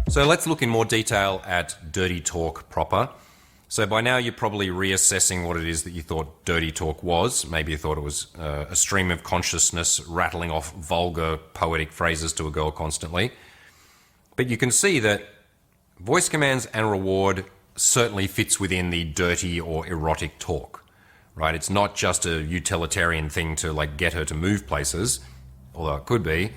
So let's look in more detail at dirty talk proper. So by now you're probably reassessing what it is that you thought dirty talk was. Maybe you thought it was a stream of consciousness rattling off vulgar poetic phrases to a girl constantly. But you can see that voice commands and reward certainly fits within the dirty or erotic talk, right? It's not just a utilitarian thing to like get her to move places, although it could be.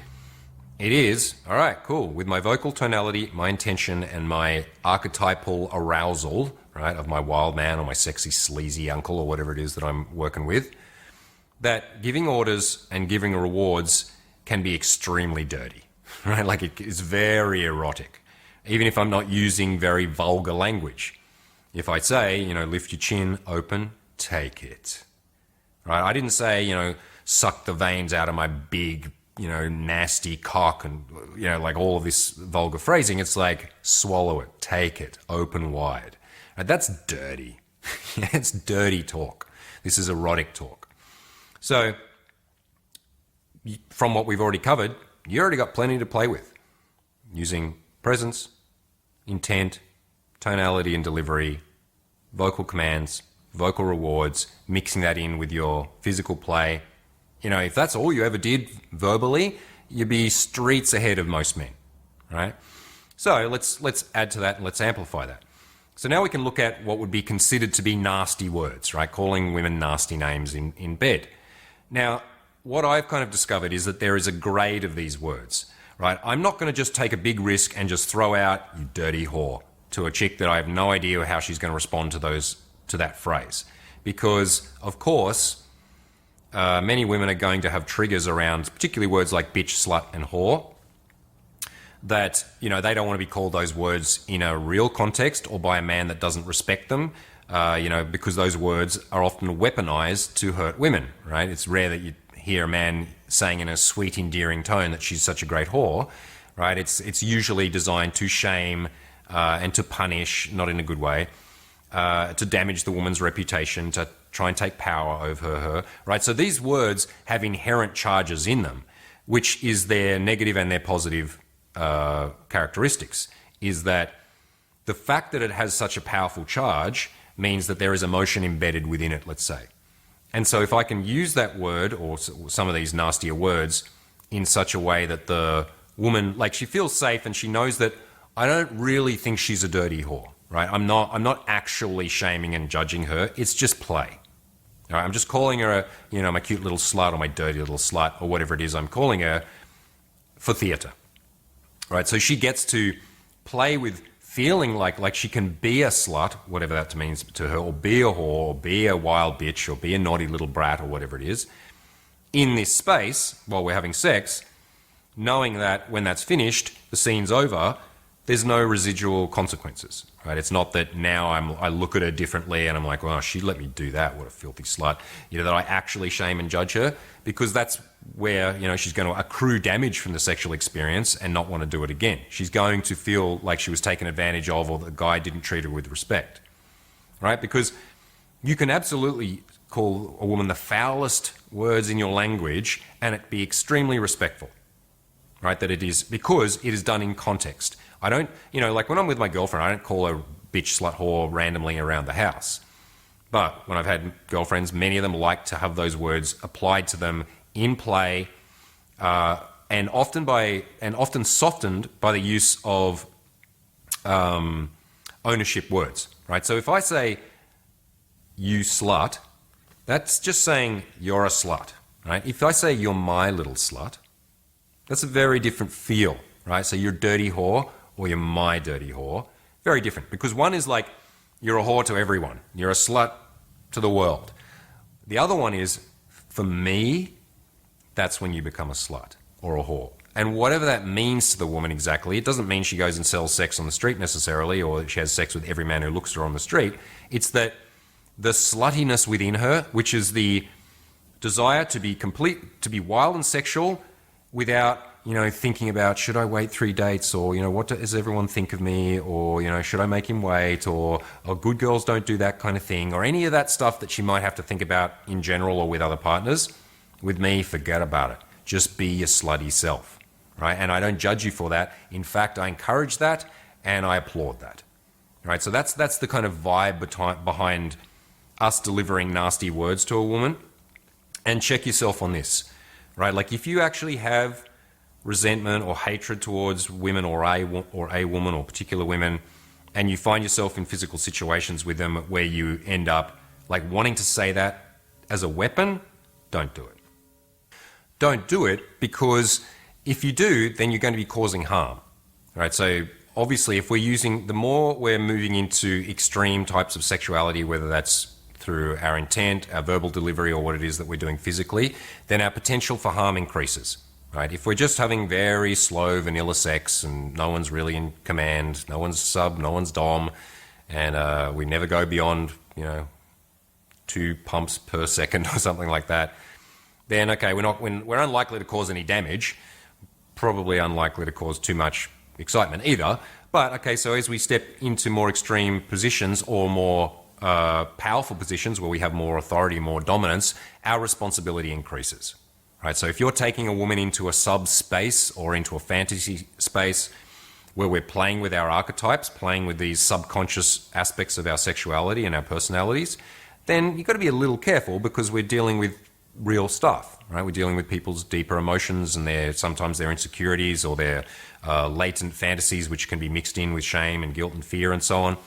It is, all right, cool, with my vocal tonality, my intention, and my archetypal arousal, right, of my wild man or my sexy sleazy uncle or whatever it is that I'm working with, that giving orders and giving rewards can be extremely dirty, right? Like it is very erotic, even if I'm not using very vulgar language. If I say, lift your chin, open, take it, right? I didn't say, suck the veins out of my big, nasty cock and, like all of this vulgar phrasing. It's like, swallow it, take it, open wide. Right, that's dirty. It's dirty talk. This is erotic talk. So, from what we've already covered, you already got plenty to play with. Using presence, intent, tonality and delivery, vocal commands, vocal rewards, mixing that in with your physical play. If that's all you ever did verbally, you'd be streets ahead of most men, right? So let's add to that and let's amplify that. So now we can look at what would be considered to be nasty words, right? Calling women nasty names in bed. Now, what I've kind of discovered is that there is a grade of these words, right? I'm not going to just take a big risk and just throw out, you dirty whore, to a chick that I have no idea how she's going to respond to that phrase. Because, of course, many women are going to have triggers around particularly words like bitch, slut, and whore that, they don't want to be called those words in a real context or by a man that doesn't respect them, because those words are often weaponized to hurt women, right? It's rare that you hear a man saying in a sweet, endearing tone that she's such a great whore, right? It's usually designed to shame and to punish, not in a good way, to damage the woman's reputation, to try and take power over her, right? So these words have inherent charges in them, which is their negative and their positive characteristics, is that the fact that it has such a powerful charge means that there is emotion embedded within it, let's say. And so if I can use that word or some of these nastier words in such a way that the woman, like she feels safe and she knows that I don't really think she's a dirty whore, right? I'm not actually shaming and judging her. It's just play. All right, I'm just calling her my cute little slut or my dirty little slut or whatever it is I'm calling her for theatre. Right, so she gets to play with feeling like she can be a slut, whatever that means to her, or be a whore, or be a wild bitch, or be a naughty little brat, or whatever it is, in this space while we're having sex, knowing that when that's finished, the scene's over, there's no residual consequences, right? It's not that now I look at her differently and I'm like, well, she let me do that, what a filthy slut, that I actually shame and judge her, because that's where, she's going to accrue damage from the sexual experience and not want to do it again. She's going to feel like she was taken advantage of or the guy didn't treat her with respect, right? Because you can absolutely call a woman the foulest words in your language and it be extremely respectful, right? That it is, because it is done in context. I don't, like when I'm with my girlfriend, I don't call her bitch, slut, whore randomly around the house. But when I've had girlfriends, many of them like to have those words applied to them in play, and often softened by the use of ownership words, right? So if I say, you slut, that's just saying you're a slut, right? If I say you're my little slut, that's a very different feel, right? So you're dirty whore or you're my dirty whore, very different. Because one is like, you're a whore to everyone. You're a slut to the world. The other one is, for me, that's when you become a slut or a whore. And whatever that means to the woman exactly, it doesn't mean she goes and sells sex on the street necessarily, or she has sex with every man who looks at her on the street. It's that the sluttiness within her, which is the desire to be wild and sexual without, thinking about, should I wait 3 dates, or, what does everyone think of me, or, should I make him wait, or good girls don't do that kind of thing, or any of that stuff that she might have to think about in general or with other partners. With me, forget about it. Just be your slutty self, right? And I don't judge you for that. In fact, I encourage that and I applaud that, right? So that's the kind of vibe behind us delivering nasty words to a woman. And check yourself on this, right? Like if you actually have resentment or hatred towards women or a woman or particular women, and you find yourself in physical situations with them where you end up like wanting to say that as a weapon, don't do it. Don't do it, because if you do, then you're going to be causing harm, right? So obviously, if the more we're moving into extreme types of sexuality, whether that's through our intent, our verbal delivery, or what it is that we're doing physically, then our potential for harm increases, right? If we're just having very slow vanilla sex and no one's really in command, no one's sub, no one's dom, and we never go beyond, 2 pumps per second or something like that, then okay, we're unlikely to cause any damage, probably unlikely to cause too much excitement either. But okay, so as we step into more extreme positions or more powerful positions where we have more authority, more dominance, our responsibility increases, right? So if you're taking a woman into a subspace or into a fantasy space where we're playing with our archetypes, playing with these subconscious aspects of our sexuality and our personalities, then you've got to be a little careful, because we're dealing with real stuff, right? We're dealing with people's deeper emotions and sometimes their insecurities or their latent fantasies, which can be mixed in with shame and guilt and fear and so on.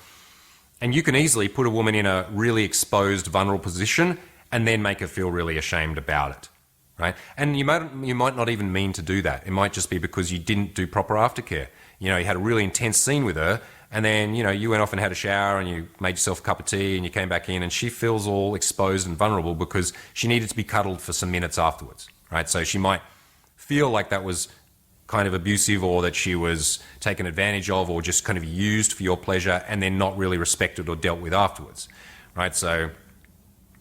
And you can easily put a woman in a really exposed, vulnerable position and then make her feel really ashamed about it, right? And you might not even mean to do that. It might just be because you didn't do proper aftercare. You had a really intense scene with her, and then, you went off and had a shower and you made yourself a cup of tea and you came back in and she feels all exposed and vulnerable because she needed to be cuddled for some minutes afterwards, right? So she might feel like that was kind of abusive, or that she was taken advantage of, or just kind of used for your pleasure and then not really respected or dealt with afterwards, right? So,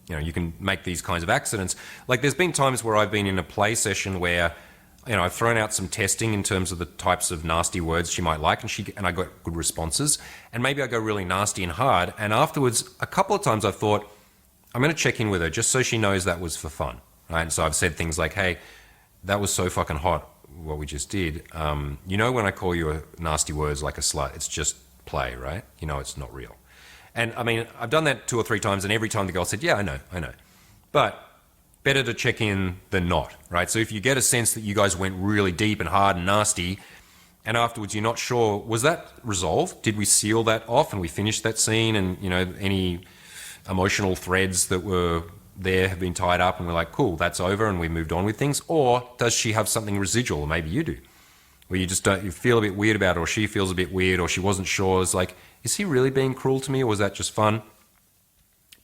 you can make these kinds of accidents. Like there's been times where I've been in a play session where, I've thrown out some testing in terms of the types of nasty words she might like, and I got good responses. And maybe I go really nasty and hard, and afterwards, a couple of times I thought, I'm going to check in with her just so she knows that was for fun, right? And so I've said things like, hey, that was so fucking hot, what we just did. When I call you nasty words like a slut, it's just play, right? It's not real. And I mean, I've done that 2 or 3 times, and every time the girl said, yeah, I know. But better to check in than not, right? So if you get a sense that you guys went really deep and hard and nasty, and afterwards you're not sure, was that resolved? Did we seal that off and we finished that scene, and any emotional threads that were there have been tied up and we're like, cool, that's over and we moved on with things? Or does she have something residual, or maybe you do, where you feel a bit weird about it, or she feels a bit weird, or she wasn't sure, it's like, is he really being cruel to me, or was that just fun?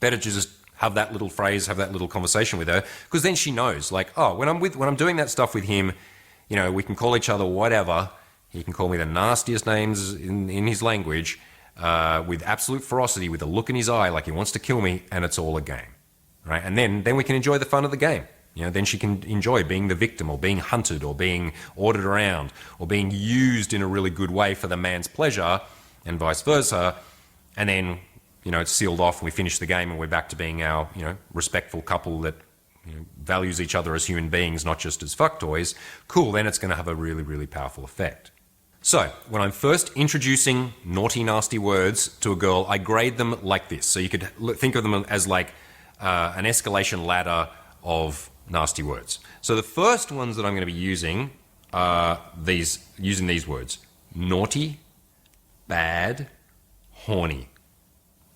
Better to just have that little phrase, have that little conversation with her, because then she knows, like, oh, when I'm doing that stuff with him, we can call each other whatever. He can call me the nastiest names in his language, with absolute ferocity, with a look in his eye like he wants to kill me, and it's all a game, right? And then we can enjoy the fun of the game. Then she can enjoy being the victim, or being hunted, or being ordered around, or being used in a really good way for the man's pleasure, and vice versa. And then it's sealed off and we finish the game and we're back to being our, respectful couple that values each other as human beings, not just as fuck toys. Cool, then it's going to have a really, really powerful effect. So when I'm first introducing naughty, nasty words to a girl, I grade them like this. So you could think of them as like an escalation ladder of nasty words. So the first ones that I'm going to be using are using these words: naughty, bad, horny.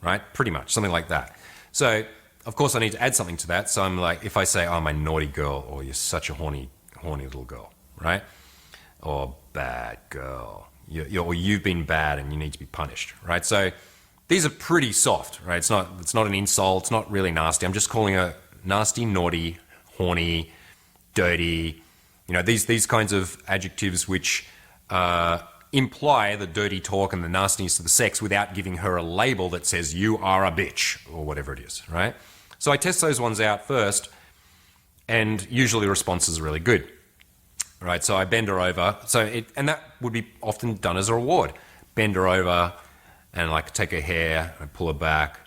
Right? Pretty much, something like that. So, of course, I need to add something to that. So I'm like, if I say, oh, my naughty girl, or you're such a horny little girl, right? Or bad girl, or you've been bad and you need to be punished, right? So these are pretty soft, right? It's not an insult. It's not really nasty. I'm just calling her nasty, naughty, horny, dirty. These kinds of adjectives which imply the dirty talk and the nastiness of the sex without giving her a label that says you are a bitch or whatever it is, right? So I test those ones out first, and usually the response is really good, right? So I bend her over, and that would be often done as a reward. Bend her over and like take her hair and pull her back,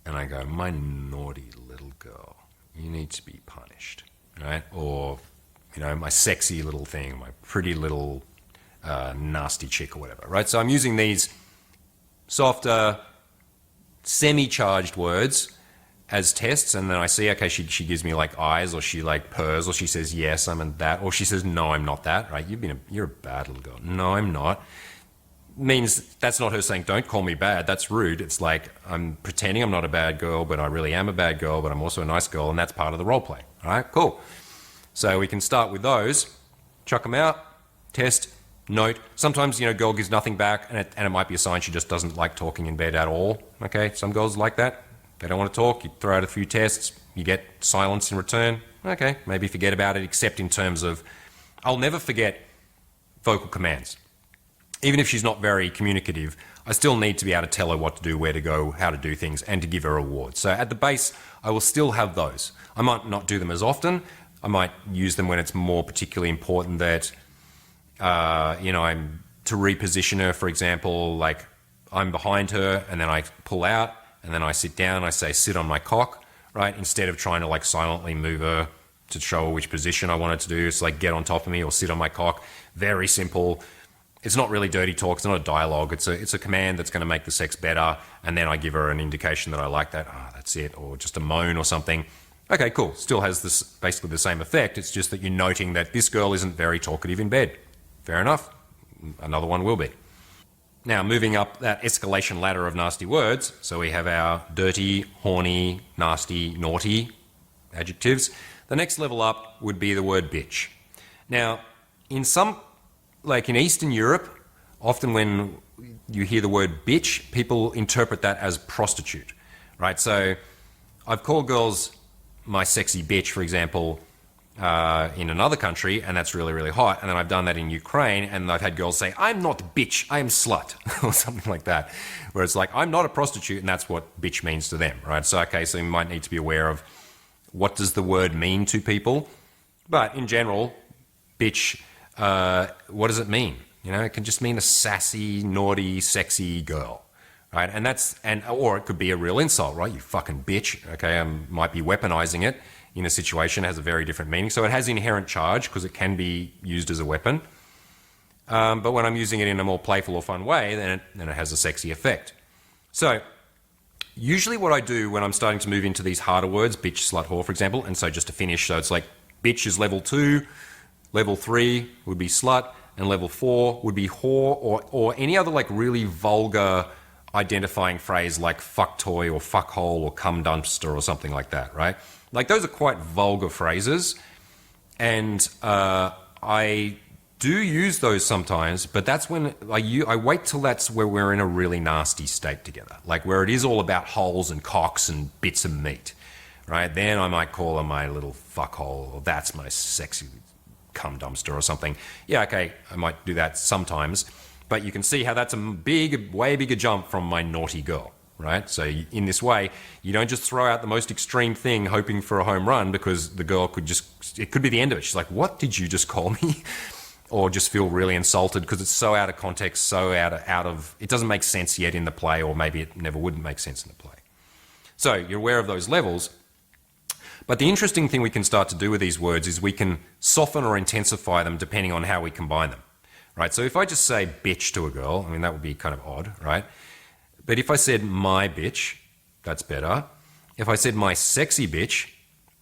and I go, my naughty little girl, you need to be punished, right? Or, my sexy little thing, my pretty little nasty chick or whatever, right? So I'm using these softer, semi-charged words as tests, and then I see, okay, she gives me like eyes, or she like purrs, or she says, yes, I'm that, or she says, no, I'm not that, right? You're a bad little girl. No, I'm not. Means that's not her saying, don't call me bad. That's rude. It's like, I'm pretending I'm not a bad girl, but I really am a bad girl, but I'm also a nice girl, and that's part of the role play. All right, cool. So we can start with those, chuck them out, test, note. Sometimes, girl gives nothing back, and it might be a sign she just doesn't like talking in bed at all. Okay, some girls like that. They don't want to talk. You throw out a few tests, you get silence in return. Okay, maybe forget about it, except in terms of, I'll never forget vocal commands. Even if she's not very communicative, I still need to be able to tell her what to do, where to go, how to do things, and to give her rewards. So at the base, I will still have those. I might not do them as often. I might use them when it's more particularly important that, I'm to reposition her, for example, like I'm behind her and then I pull out and then I sit down, I say, sit on my cock, right? Instead of trying to like silently move her to show her which position I want her to do. It's like get on top of me or sit on my cock. Very simple. It's not really dirty talk. It's not a dialogue. It's a command that's going to make the sex better. And then I give her an indication that I like that. That's it. Or just a moan or something. Okay, cool. Still has this basically the same effect. It's just that you're noting that this girl isn't very talkative in bed. Fair enough. Another one will be. Now, moving up that escalation ladder of nasty words. So we have our dirty, horny, nasty, naughty adjectives. The next level up would be the word bitch. Now, like in Eastern Europe, often when you hear the word bitch, people interpret that as prostitute, right? So I've called girls my sexy bitch, for example, in another country, and that's really, really hot. And then I've done that in Ukraine, and I've had girls say, I'm not bitch, I am slut, or something like that, where it's like, I'm not a prostitute, and that's what bitch means to them, right? So, okay, so you might need to be aware of what does the word mean to people. But in general, bitch, what does it mean? It can just mean a sassy, naughty, sexy girl, right? Or it could be a real insult, right? You fucking bitch. Okay, I might be weaponizing it in a situation. It has a very different meaning. So it has inherent charge because it can be used as a weapon. But when I'm using it in a more playful or fun way, then it has a sexy effect. So usually what I do when I'm starting to move into these harder words, bitch, slut, whore, for example, and so just to finish, so it's like bitch is level 2, level 3 would be slut, and level 4 would be whore, or any other like really vulgar identifying phrase like fuck toy or fuck hole or cum dumpster or something like that, right? Like those are quite vulgar phrases, and I do use those sometimes, but that's when I wait till that's where we're in a really nasty state together, like where it is all about holes and cocks and bits of meat, right? Then I might call her my little fuck hole, or that's my sexy cum dumpster or something. Yeah, okay, I might do that sometimes, but you can see how that's a way bigger jump from my naughty girl, right? So in this way, you don't just throw out the most extreme thing hoping for a home run, because the girl it could be the end of it. She's like, what did you just call me? Or just feel really insulted because it's so out of context, so out of, it doesn't make sense yet in the play, or maybe it never wouldn't make sense in the play. So you're aware of those levels. But the interesting thing we can start to do with these words is we can soften or intensify them depending on how we combine them, right? So if I just say bitch to a girl, I mean, that would be kind of odd, right? But if I said my bitch, that's better. If I said my sexy bitch,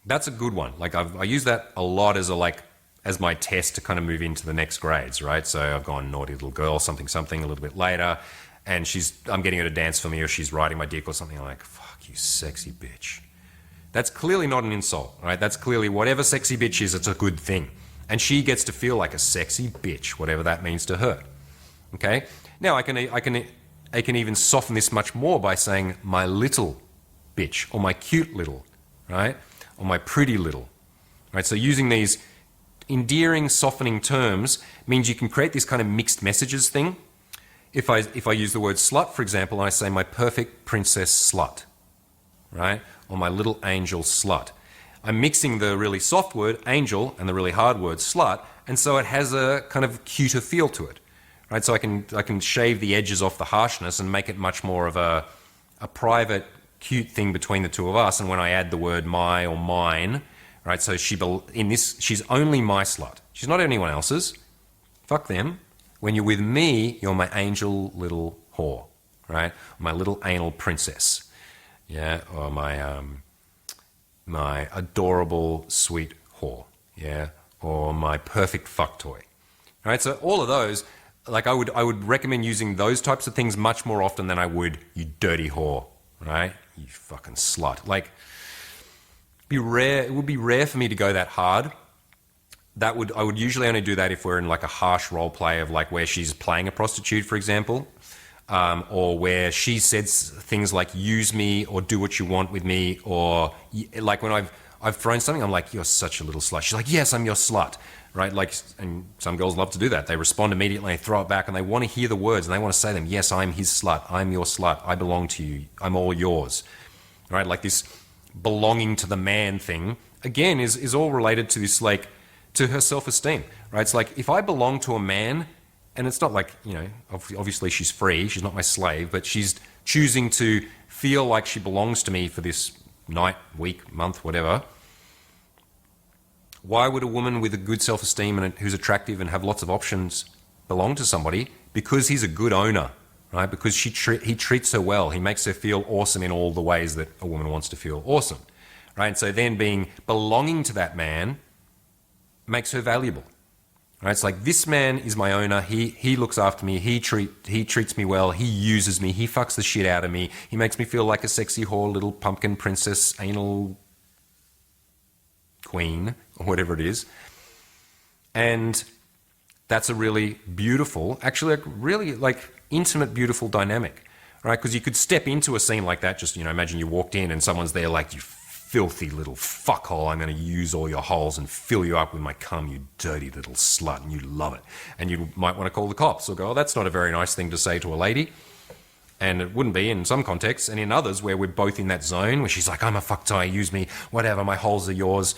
that's a good one. Like I use that a lot as my test to kind of move into the next grades, right? So I've gone naughty little girl, something, a little bit later, and I'm getting her to dance for me, or she's riding my dick or something. I'm like, fuck you, sexy bitch. That's clearly not an insult, right? That's clearly whatever sexy bitch is, it's a good thing. And she gets to feel like a sexy bitch, whatever that means to her. Okay? Now I can even soften this much more by saying my little bitch, or my cute little, right? Or my pretty little. Right? So using these endearing, softening terms means you can create this kind of mixed messages thing. If I use the word slut, for example, and I say my perfect princess slut, right? Or my little angel slut. I'm mixing the really soft word angel and the really hard word slut, and so it has a kind of cuter feel to it, right? So I can shave the edges off the harshness and make it much more of a private, cute thing between the two of us. And when I add the word my or mine, right? So she's only my slut. She's not anyone else's. Fuck them. When you're with me, you're my angel little whore, right? My little anal princess, yeah, or my adorable sweet whore, yeah, or my perfect fuck toy, right? So all of those, like I would recommend using those types of things much more often than I would you dirty whore, right? You fucking slut. Like, it would be rare for me to go that hard. I would usually only do that if we're in like a harsh role play of like where she's playing a prostitute, for example, or where she says things like use me or do what you want with me, or like when I've thrown something, I'm like, you're such a little slut. She's like, yes, I'm your slut, right? Like, and some girls love to do that. They respond immediately, they throw it back, and they want to hear the words and they want to say them. Yes, I'm his slut. I'm your slut. I belong to you. I'm all yours, right? Like this belonging to the man thing again is all related to this, like, to her self-esteem, right? It's like, if I belong to a man, and it's not like, you know, obviously she's free, she's not my slave, but she's choosing to feel like she belongs to me for this night, week, month, whatever. Why would a woman with a good self-esteem and who's attractive and have lots of options belong to somebody? Because he's a good owner, right? Because he treats her well. He makes her feel awesome in all the ways that a woman wants to feel awesome, right? And so then belonging to that man makes her valuable, right? It's like, this man is my owner. He looks after me. He treats me well. He uses me. He fucks the shit out of me. He makes me feel like a sexy whore, little pumpkin princess, anal queen, or whatever it is. And that's a really beautiful, actually, like really like intimate, beautiful dynamic, right? Because you could step into a scene like that. Just, you know, imagine you walked in and someone's there like, you filthy little fuckhole, I'm going to use all your holes and fill you up with my cum, you dirty little slut, and you love it. And you might want to call the cops or go, oh, that's not a very nice thing to say to a lady. And it wouldn't be in some contexts. And in others where we're both in that zone where she's like, I'm a fuck tie, use me, whatever, my holes are yours.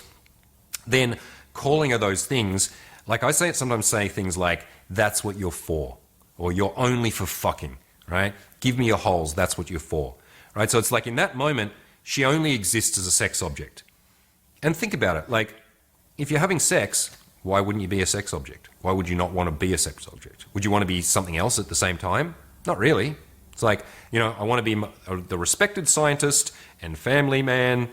Then calling her those things, like I sometimes say things like, that's what you're for, or you're only for fucking, right? Give me your holes, that's what you're for, right? So it's like, in that moment, she only exists as a sex object. And think about it, like, if you're having sex, why wouldn't you be a sex object? Why would you not want to be a sex object? Would you want to be something else at the same time? Not really. It's like, you know, I want to be the respected scientist and family man,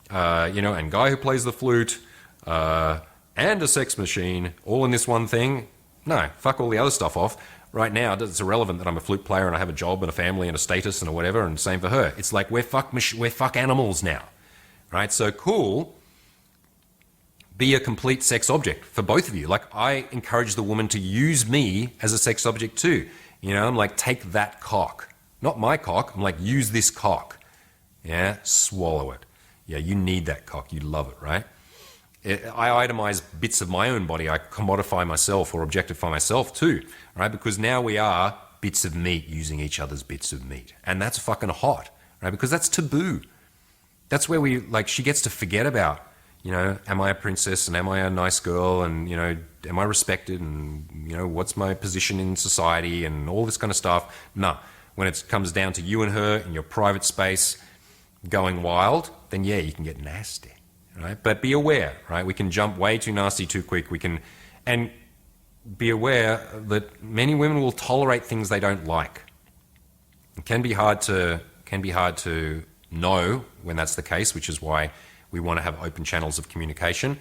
you know, and guy who plays the flute, and a sex machine, all in this one thing. No, fuck all the other stuff off. Right now, it's irrelevant that I'm a flute player and I have a job and a family and a status and whatever, and same for her. It's like, we're fuck animals now, right? So cool, be a complete sex object for both of you. Like, I encourage the woman to use me as a sex object too. You know, I'm like, take that cock. Not my cock. I'm like, use this cock. Yeah, swallow it. Yeah, you need that cock. You love it, right? I itemize bits of my own body. I commodify myself or objectify myself too, right? Because now we are bits of meat using each other's bits of meat. And that's fucking hot, right? Because that's taboo. That's where she gets to forget about, you know, am I a princess and am I a nice girl and, you know, am I respected and, you know, what's my position in society and all this kind of stuff. No. When it comes down to you and her in your private space going wild, then yeah, you can get nasty. Right? But be aware, right? We can jump way too nasty too quick. And be aware that many women will tolerate things they don't like. It can be hard to know when that's the case, which is why we want to have open channels of communication.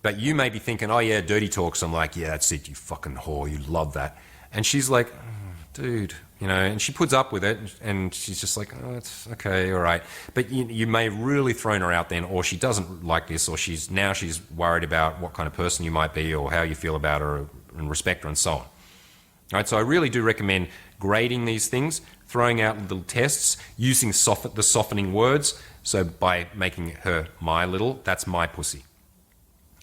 But you may be thinking, oh yeah, dirty talks. I'm like, yeah, that's it, you fucking whore, you love that. And she's like, dude, you know, and she puts up with it, and she's just like, oh, it's okay, all right. But you may have really thrown her out then, or she doesn't like this, or she's worried about what kind of person you might be, or how you feel about her, and respect her, and so on. All right, so I really do recommend grading these things, throwing out little tests, using the softening words. So by making her my little, that's my pussy.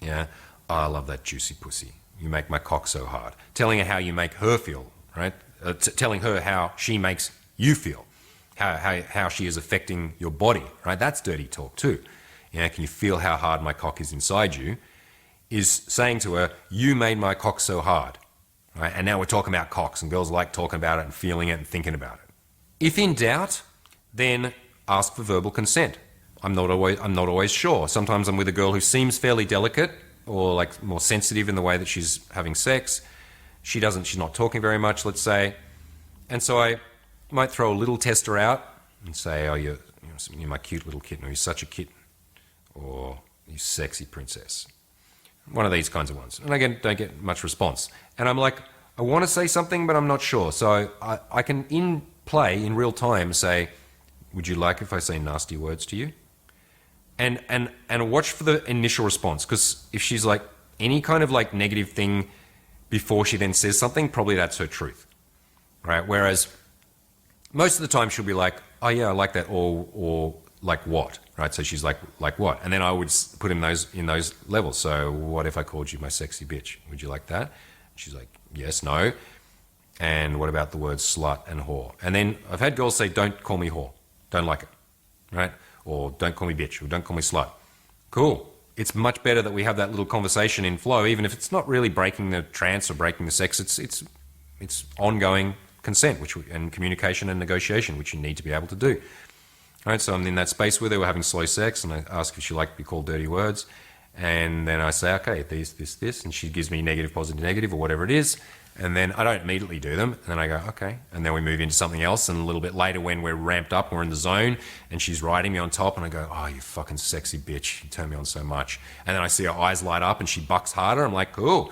Yeah, oh, I love that juicy pussy. You make my cock so hard. Telling her how you make her feel, right? Telling her how she makes you feel, how she is affecting your body, right? That's dirty talk too. You know, can you feel how hard my cock is inside you? Is saying to her, you made my cock so hard, right? And now we're talking about cocks, and girls like talking about it and feeling it and thinking about it. If in doubt, then ask for verbal consent. I'm not always sure. Sometimes I'm with a girl who seems fairly delicate or like more sensitive in the way that she's having sex. She's not talking very much, let's say. And so I might throw a little tester out and say, oh, you're my cute little kitten, or you're such a kitten, or you sexy princess. One of these kinds of ones. And again, don't get much response. And I'm like, I want to say something, but I'm not sure. So I can, in play, in real time, say, would you like if I say nasty words to you? And watch for the initial response. Because if she's like any kind of like negative thing before she then says something, probably that's her truth. Right? Whereas most of the time she'll be like, oh yeah, I like that, or like what? Right? So she's like what? And then I would put in those levels. So what if I called you my sexy bitch? Would you like that? She's like, yes, no. And what about the words slut and whore? And then I've had girls say, don't call me whore. Don't like it. Right? Or don't call me bitch, or don't call me slut. Cool. It's much better that we have that little conversation in flow, even if it's not really breaking the trance or breaking the sex. It's ongoing consent, and communication and negotiation, which you need to be able to do. All right, so I'm in that space with her, we're having slow sex, and I ask if she liked to be called dirty words, and then I say, okay, this, and she gives me negative, positive, negative, or whatever it is, and then I don't immediately do them, and then I go, okay, and then we move into something else, and a little bit later when we're ramped up, we're in the zone, and she's riding me on top, and I go, oh, you fucking sexy bitch, you turn me on so much, and then I see her eyes light up, and she bucks harder, I'm like, cool,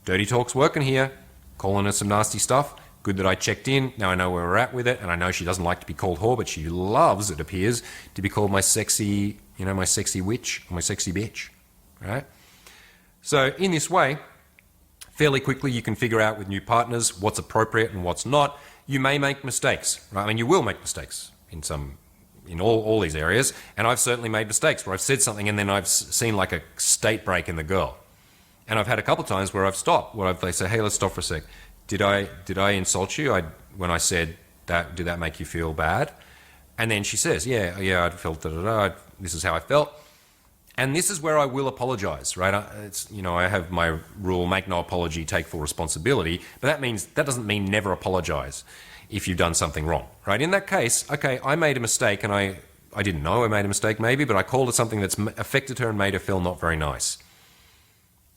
dirty talk's working here, calling her some nasty stuff. Good that I checked in. Now I know where we're at with it, and I know she doesn't like to be called whore, but she loves, it appears, to be called my sexy, my sexy witch, or my sexy bitch, right? So in this way, fairly quickly you can figure out with new partners what's appropriate and what's not. You may make mistakes, right? I mean, you will make mistakes in all these areas, and I've certainly made mistakes where I've said something and then I've seen like a state break in the girl. And I've had a couple of times where I've stopped, they say, hey, let's stop for a sec. Did I insult you when I said that? Did that make you feel bad? And then she says, yeah, I felt this is how I felt. And this is where I will apologize, right? I have my rule, make no apology, take full responsibility. But that doesn't mean never apologize if you've done something wrong, right? In that case, okay, I made a mistake, and I didn't know I made a mistake maybe, but I called it something that's affected her and made her feel not very nice.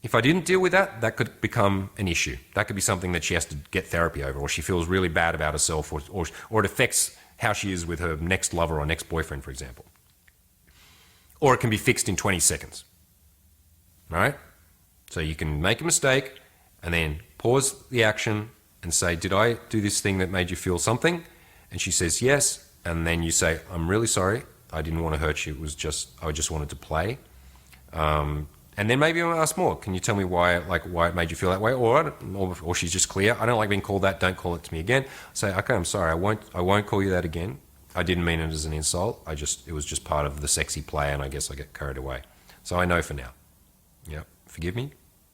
If I didn't deal with that, that could become an issue. That could be something that she has to get therapy over, or she feels really bad about herself, or it affects how she is with her next lover or next boyfriend, for example. Or it can be fixed in 20 seconds. All right? So you can make a mistake and then pause the action and say, did I do this thing that made you feel something? And she says yes. And then you say, I'm really sorry. I didn't want to hurt you. I just wanted to play. And then maybe I'll ask more. Can you tell me why it made you feel that way? Or she's just clear. I don't like being called that. Don't call it to me again. Say, okay, I'm sorry. I won't call you that again. I didn't mean it as an insult. It was just part of the sexy play, and I guess I get carried away. So I know for now. Yeah, forgive me.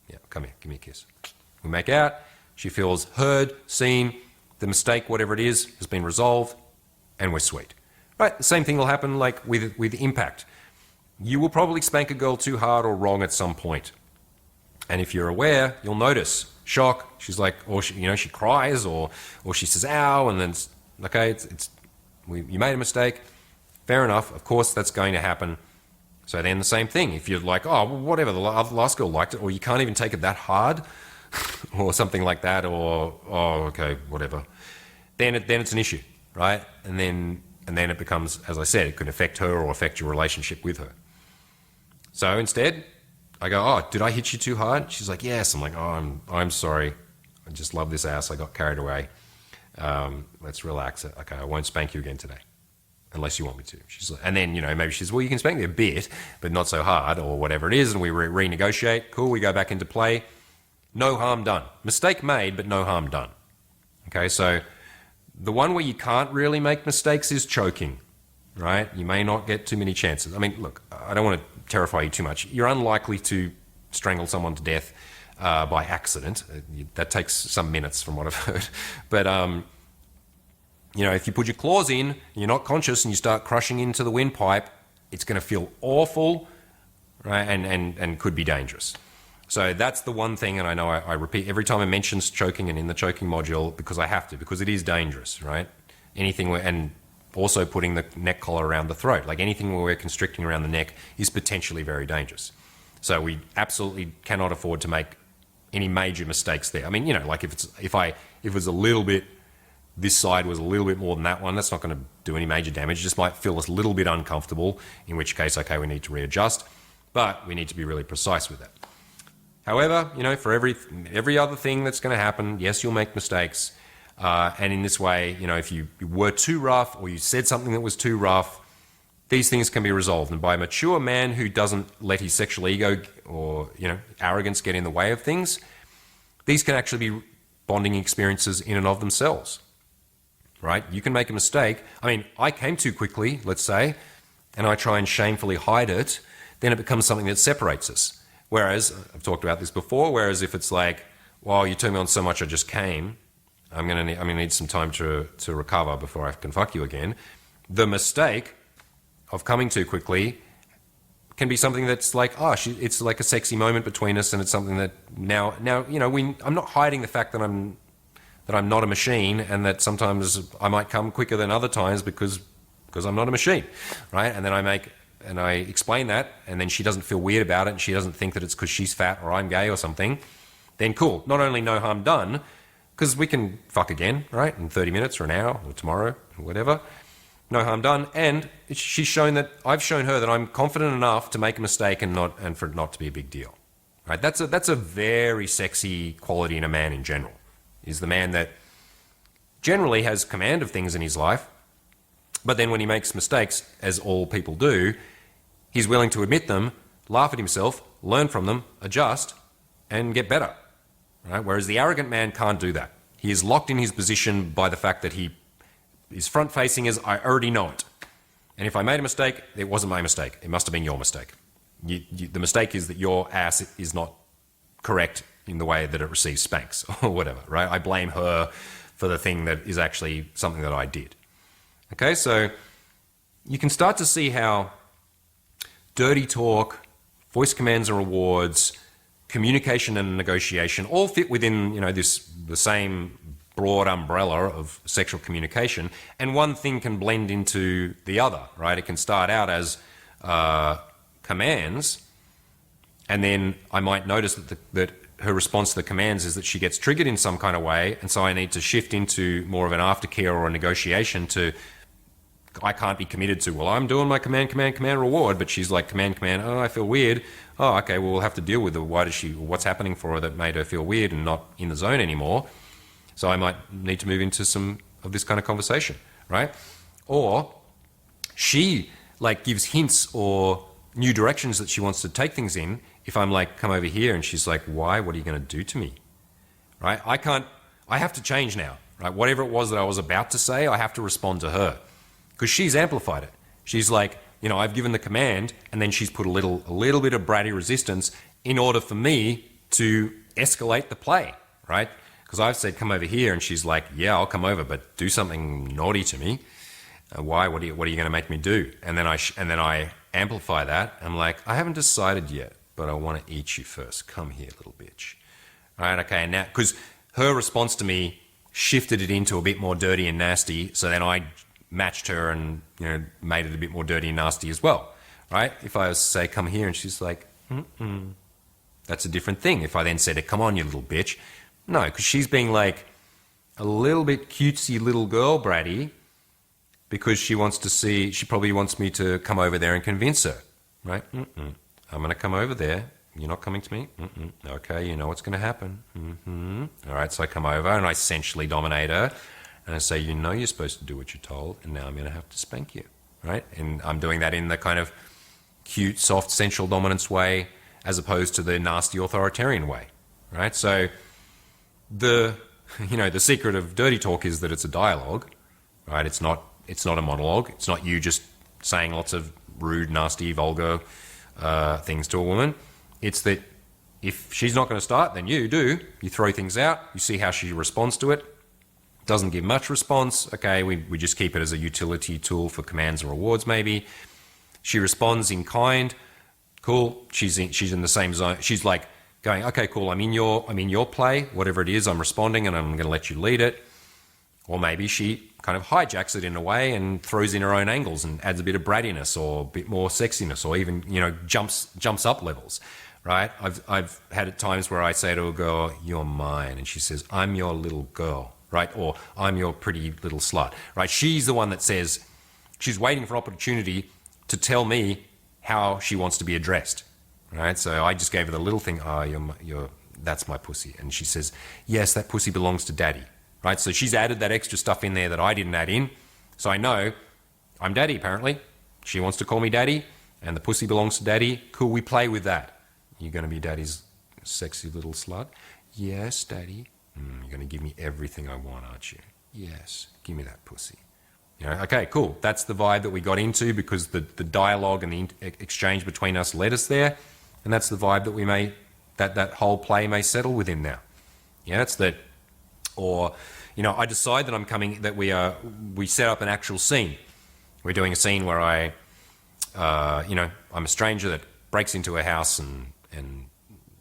Yeah, come here. Give me a kiss. We make out. She feels heard, seen. The mistake, whatever it is, has been resolved, and we're sweet. Right. The same thing will happen like with impact. You will probably spank a girl too hard or wrong at some point. And if you're aware, you'll notice shock. She's like, or she cries, or she says, ow, and then it's, okay, you made a mistake. Fair enough. Of course, that's going to happen. So then the same thing. If you're like, oh, well, whatever, the last girl liked it, or you can't even take it that hard, or something like that, or, oh, okay, whatever, then it's an issue, right? And then it becomes, as I said, it could affect her or affect your relationship with her. So instead, I go, oh, did I hit you too hard? She's like, yes. I'm like, oh, I'm sorry. I just love this ass. I got carried away. Let's relax it. Okay, I won't spank you again today, unless you want me to. She's like, and then, maybe she says, well, you can spank me a bit, but not so hard, or whatever it is, and we renegotiate. Cool, we go back into play. No harm done. Mistake made, but no harm done. Okay, so the one where you can't really make mistakes is choking, right? You may not get too many chances. I mean, look, I don't want to terrify you too much. You're unlikely to strangle someone to death by accident. That takes some minutes from what I've heard. But, if you put your claws in, you're not conscious, and you start crushing into the windpipe, it's going to feel awful, right? And could be dangerous. So that's the one thing, and I know I repeat every time I mention choking and in the choking module, because I have to, because it is dangerous, right? Anything where, and also putting the neck collar around the throat. Like anything where we're constricting around the neck is potentially very dangerous. So we absolutely cannot afford to make any major mistakes there. I mean, like if it was a little bit, this side was a little bit more than that one, that's not going to do any major damage. It just might feel a little bit uncomfortable, in which case, okay, we need to readjust, but we need to be really precise with that. However, for every other thing that's going to happen, yes, you'll make mistakes. And in this way, if you were too rough or you said something that was too rough, these things can be resolved. And by a mature man who doesn't let his sexual ego or, arrogance get in the way of things, these can actually be bonding experiences in and of themselves, right? You can make a mistake. I mean, I came too quickly, let's say, and I try and shamefully hide it, then it becomes something that separates us. Whereas, I've talked about this before, whereas if it's like, well, you turned me on so much I just came, I'm gonna need some time to recover before I can fuck you again. The mistake of coming too quickly can be something that's like, it's like a sexy moment between us, and it's something that now I'm not hiding the fact that I'm not a machine, and that sometimes I might come quicker than other times because I'm not a machine, right? And then I explain that, and then she doesn't feel weird about it, and she doesn't think that it's because she's fat or I'm gay or something. Then cool, not only no harm done, because we can fuck again, right? In 30 minutes or an hour or tomorrow or whatever. No harm done. And I've shown her that I'm confident enough to make a mistake and for it not to be a big deal, right? That's a very sexy quality in a man in general, is the man that generally has command of things in his life, but then when he makes mistakes, as all people do, he's willing to admit them, laugh at himself, learn from them, adjust, and get better. Right? Whereas the arrogant man can't do that. He is locked in his position by the fact that he is front-facing as, I already know it. And if I made a mistake, it wasn't my mistake. It must have been your mistake. The mistake is that your ass is not correct in the way that it receives spanks or whatever, right? I blame her for the thing that is actually something that I did. Okay, so you can start to see how dirty talk, voice commands and rewards, communication and negotiation all fit within, the same broad umbrella of sexual communication, and one thing can blend into the other, right? It can start out as commands, and then I might notice that her response to the commands is that she gets triggered in some kind of way, and so I need to shift into more of an aftercare or a negotiation to, I can't be committed to, well, I'm doing my command, reward, but she's like, command, oh, I feel weird. Oh, okay, well, we'll have to deal with it. What's happening for her that made her feel weird and not in the zone anymore? So I might need to move into some of this kind of conversation, right? Or she gives hints or new directions that she wants to take things in. If I'm like, come over here, and she's like, why? What are you going to do to me? Right? I have to change now, right? Whatever it was that I was about to say, I have to respond to her. Because she's amplified it. She's like, I've given the command, and then she's put a little bit of bratty resistance in order for me to escalate the play, right? Because I've said, come over here, and she's like, yeah, I'll come over, but do something naughty to me. Why? What are you going to make me do? And then I amplify that. I'm like, I haven't decided yet, but I want to eat you first. Come here, little bitch. All right, okay, now, because her response to me shifted it into a bit more dirty and nasty, so then I matched her and made it a bit more dirty and nasty as well, right? If I was to say, come here, and she's like, that's a different thing. If I then said, come on, you little bitch. No, because she's being like a little bit cutesy little girl bratty because she probably wants me to come over there and convince her, right? I'm going to come over there. You're not coming to me? Okay, you know what's going to happen. All right, so I come over and I essentially dominate her. And I say, you're supposed to do what you're told, and now I'm going to have to spank you, right? And I'm doing that in the kind of cute, soft, sensual dominance way, as opposed to the nasty authoritarian way, right? So the secret of dirty talk is that it's a dialogue, right? It's not a monologue. It's not you just saying lots of rude, nasty, vulgar things to a woman. It's that if she's not going to start, then you do. You throw things out. You see how she responds to it. Doesn't give much response. Okay, we just keep it as a utility tool for commands and rewards maybe. She responds in kind. Cool. She's in the same zone. She's like going, okay, cool. I'm in your play, whatever it is. I'm responding, and I'm going to let you lead it. Or maybe she kind of hijacks it in a way and throws in her own angles and adds a bit of brattiness or a bit more sexiness, or even, jumps up levels, right? I've had at times where I say to a girl, "You're mine," and she says, "I'm your little girl," right? Or "I'm your pretty little slut," right? She's the one that says, she's waiting for opportunity to tell me how she wants to be addressed, right? So I just gave her the little thing, "Oh, that's my pussy," and she says, "Yes, that pussy belongs to daddy." Right, so she's added that extra stuff in there that I didn't add in. So I know I'm daddy, apparently. She wants to call me daddy, and the pussy belongs to daddy. Cool, we play with that. You're going to be daddy's sexy little slut? Yes, daddy. You're going to give me everything I want, aren't you? Yes, give me that pussy. Okay, cool. That's the vibe that we got into because the dialogue and the exchange between us led us there. And that's the vibe that that whole play may settle within now. It's that. Or, I decide that we set up an actual scene. We're doing a scene where I'm a stranger that breaks into a house and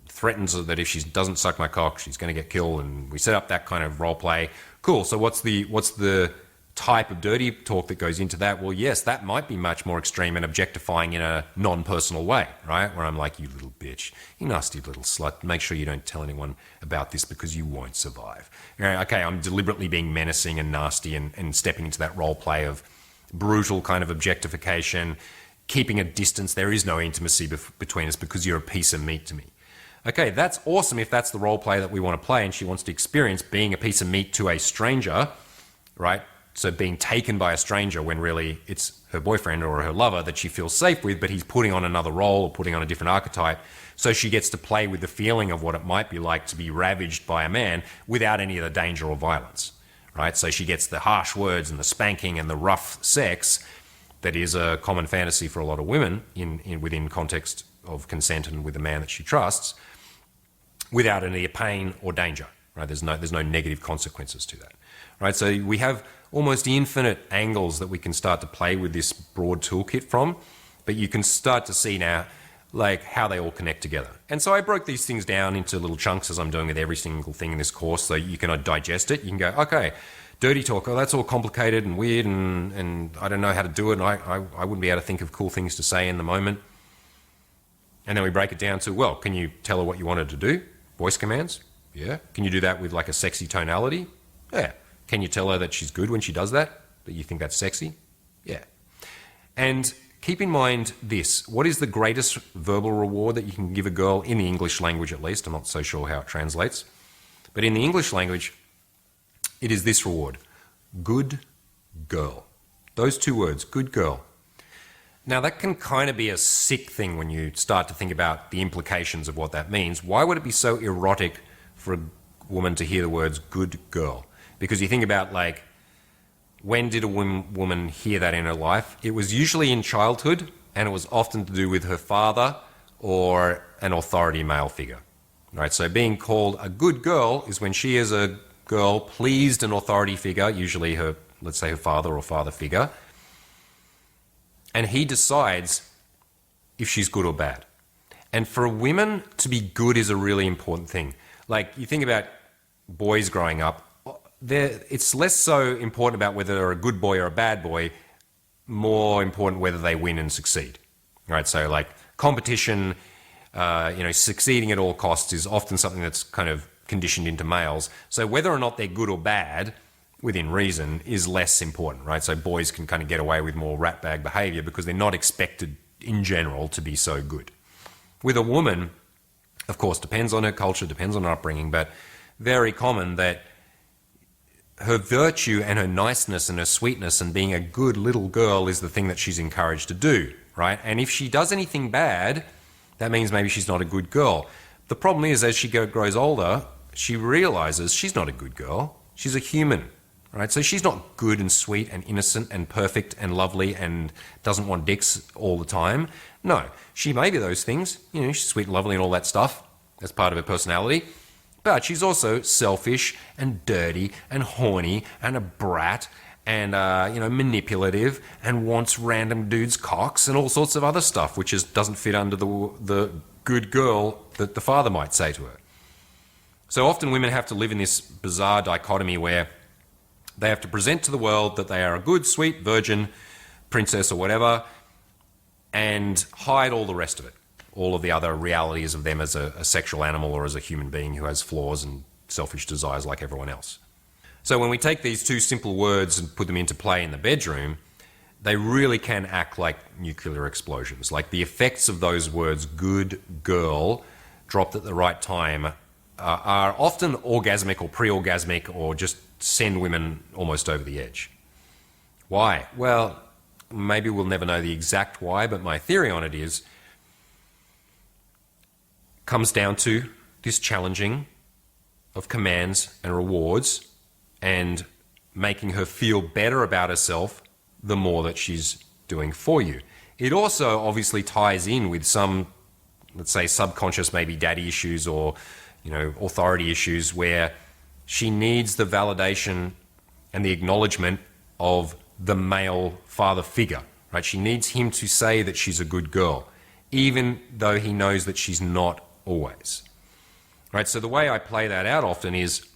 threatens that if she doesn't suck my cock, she's going to get killed. And we set up that kind of role play. Cool. So what's the type of dirty talk that goes into that? Well, yes, that might be much more extreme and objectifying in a non-personal way, right? Where I'm like, "You little bitch, you nasty little slut, make sure you don't tell anyone about this because you won't survive." Okay, I'm deliberately being menacing and nasty and stepping into that role play of brutal kind of objectification, keeping a distance. There is no intimacy between us because you're a piece of meat to me. Okay, that's awesome if that's the role play that we want to play and she wants to experience being a piece of meat to a stranger, right? So being taken by a stranger when really it's her boyfriend or her lover that she feels safe with, but he's putting on another role or putting on a different archetype. So she gets to play with the feeling of what it might be like to be ravaged by a man without any of the danger or violence, right? So she gets the harsh words and the spanking and the rough sex that is a common fantasy for a lot of women within context of consent and with a man that she trusts without any pain or danger, right? There's no negative consequences to that, right? So we have almost infinite angles that we can start to play with this broad toolkit from, but you can start to see now like how they all connect together. And so I broke these things down into little chunks as I'm doing with every single thing in this course so you can digest it. You can go, okay, dirty talk, that's all complicated and weird and I don't know how to do it and I wouldn't be able to think of cool things to say in the moment. And then we break it down to, well, can you tell her what you wanted to do? Voice commands? Yeah. Can you do that with like a sexy tonality? Yeah. Can you tell her that she's good when she does that? That you think that's sexy? Yeah. And keep in mind this. What is the greatest verbal reward that you can give a girl in the English language at least? I'm not so sure how it translates. But in the English language, it is this reward. Good girl. Those two words, good girl. Now that can kind of be a sick thing when you start to think about the implications of what that means. Why would it be so erotic for a woman to hear the words good girl? Because you think about like, when did a woman hear that in her life? It was usually in childhood, and it was often to do with her father or an authority male figure. Right? So being called a good girl is when she is a girl pleased an authority figure, usually her, let's say her father or father figure, and he decides if she's good or bad. And for women to be good is a really important thing. Like you think about boys growing up, it's less so important about whether they're a good boy or a bad boy, more important whether they win and succeed, right? So like competition, succeeding at all costs is often something that's kind of conditioned into males. So whether or not they're good or bad, within reason, is less important, right? So boys can kind of get away with more ratbag behavior because they're not expected in general to be so good. With a woman, of course, depends on her culture, depends on her upbringing, but very common that her virtue and her niceness and her sweetness and being a good little girl is the thing that she's encouraged to do, right? And if she does anything bad, that means maybe she's not a good girl. The problem is, as she grows older, she realizes she's not a good girl. She's a human, right? So she's not good and sweet and innocent and perfect and lovely and doesn't want dicks all the time. No, she may be those things. She's sweet and lovely and all that stuff. That's part of her personality. But she's also selfish and dirty and horny and a brat and, manipulative and wants random dudes' cocks and all sorts of other stuff, which doesn't fit under the good girl that the father might say to her. So often women have to live in this bizarre dichotomy where They have to present to the world that they are a good, sweet virgin princess or whatever, and hide all the rest of it, all of the other realities of them as a sexual animal or as a human being who has flaws and selfish desires like everyone else. So when we take these two simple words and put them into play in the bedroom, they really can act like nuclear explosions. Like the effects of those words, good girl, dropped at the right time, are often orgasmic or pre-orgasmic or just send women almost over the edge. Why? Well, maybe we'll never know the exact why, but my theory on it comes down to this challenging of commands and rewards and making her feel better about herself the more that she's doing for you. It also obviously ties in with some, let's say, subconscious maybe daddy issues or, authority issues where she needs the validation and the acknowledgement of the male father figure, right? She needs him to say that she's a good girl, even though he knows that she's not always, right? So the way I play that out often is,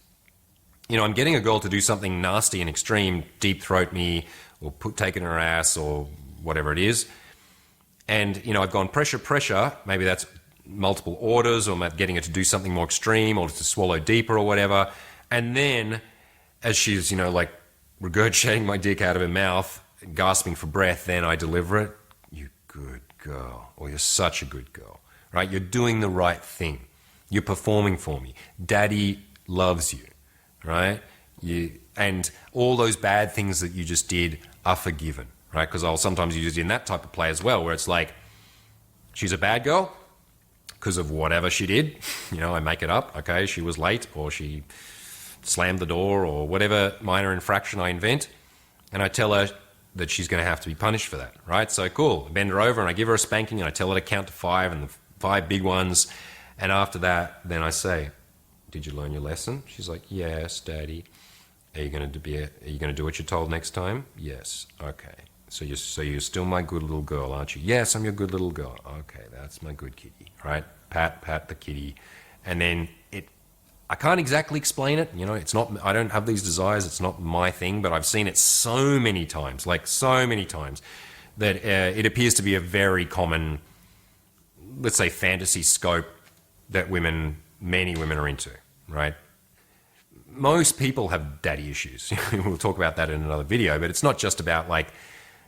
I'm getting a girl to do something nasty and extreme, deep throat me or take it in her ass or whatever it is. And, I've gone pressure, maybe that's multiple orders, or I'm getting her to do something more extreme or to swallow deeper or whatever. And then as she's, regurgitating my dick out of her mouth, gasping for breath, then I deliver it. You good girl, or you're such a good girl, right? You're doing the right thing. You're performing for me. Daddy loves you, right? And all those bad things that you just did are forgiven, right? Because I'll sometimes use it in that type of play as well, where it's like, she's a bad girl because of whatever she did. I make it up. Okay, she was late or she slammed the door or whatever minor infraction I invent. And I tell her that she's going to have to be punished for that, right? So cool. I bend her over and I give her a spanking and I tell her to count to 5 and the 5 big ones. And after that, then I say, did you learn your lesson? She's like, yes, Daddy. Are you going to do what you're told next time? Yes. Okay. So you're still my good little girl, aren't you? Yes, I'm your good little girl. Okay, that's my good kitty, right? Pat the kitty. And then I can't exactly explain it. It's not, I don't have these desires. It's not my thing, but I've seen it so many times, that it appears to be a very common, let's say, fantasy scope that many women are into, right? Most people have daddy issues. We'll talk about that in another video, but it's not just about like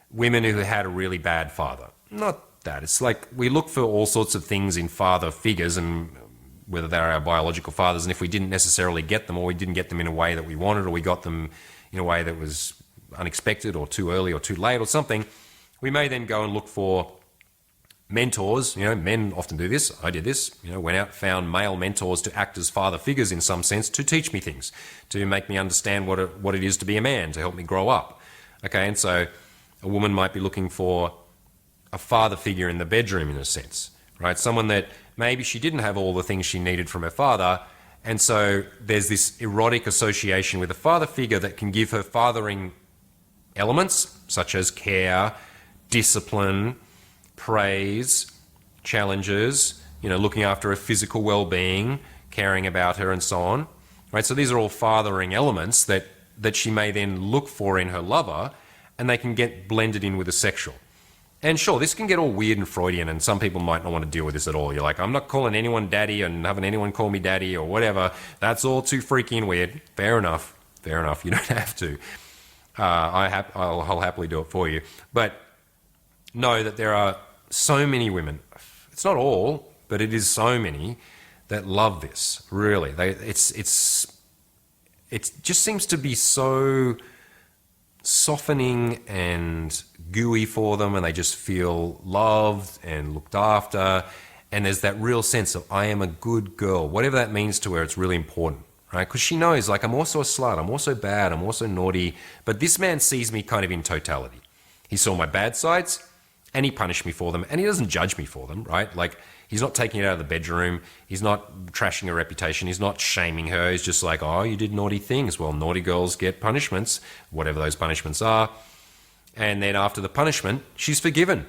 women who had a really bad father. Not that. It's like we look for all sorts of things in father figures, and whether they're our biological fathers, and if we didn't necessarily get them, or we didn't get them in a way that we wanted, or we got them in a way that was unexpected or too early or too late or something, we may then go and look for mentors. Men often do this. I did this. Went out, found male mentors to act as father figures in some sense, to teach me things, to make me understand what it is to be a man, to help me grow up. Okay, and so a woman might be looking for a father figure in the bedroom in a sense, right? Someone that maybe she didn't have all the things she needed from her father, and so there's this erotic association with a father figure that can give her fathering elements such as care, discipline, praise, challenges, looking after her physical well-being, caring about her and so on, right? So these are all fathering elements that she may then look for in her lover, and they can get blended in with the sexual. And sure, this can get all weird and Freudian, and some people might not want to deal with this at all. You're like, I'm not calling anyone daddy and having anyone call me daddy or whatever. That's all too freaky and weird. Fair enough. You don't have to. I'll happily do it for you. But know that there are so many women, it's not all, but it is so many, that love this, really. It just seems to be so softening and gooey for them, and they just feel loved and looked after, and there's that real sense of, I am a good girl. Whatever that means to her, it's really important, right? Because she knows, like, I'm also a slut, I'm also bad, I'm also naughty, but this man sees me kind of in totality. He saw my bad sides, and he punished me for them, and he doesn't judge me for them, right? Like, he's not taking it out of the bedroom, he's not trashing her reputation, he's not shaming her, he's just like, oh, you did naughty things. Well, naughty girls get punishments, whatever those punishments are, and then after the punishment, she's forgiven.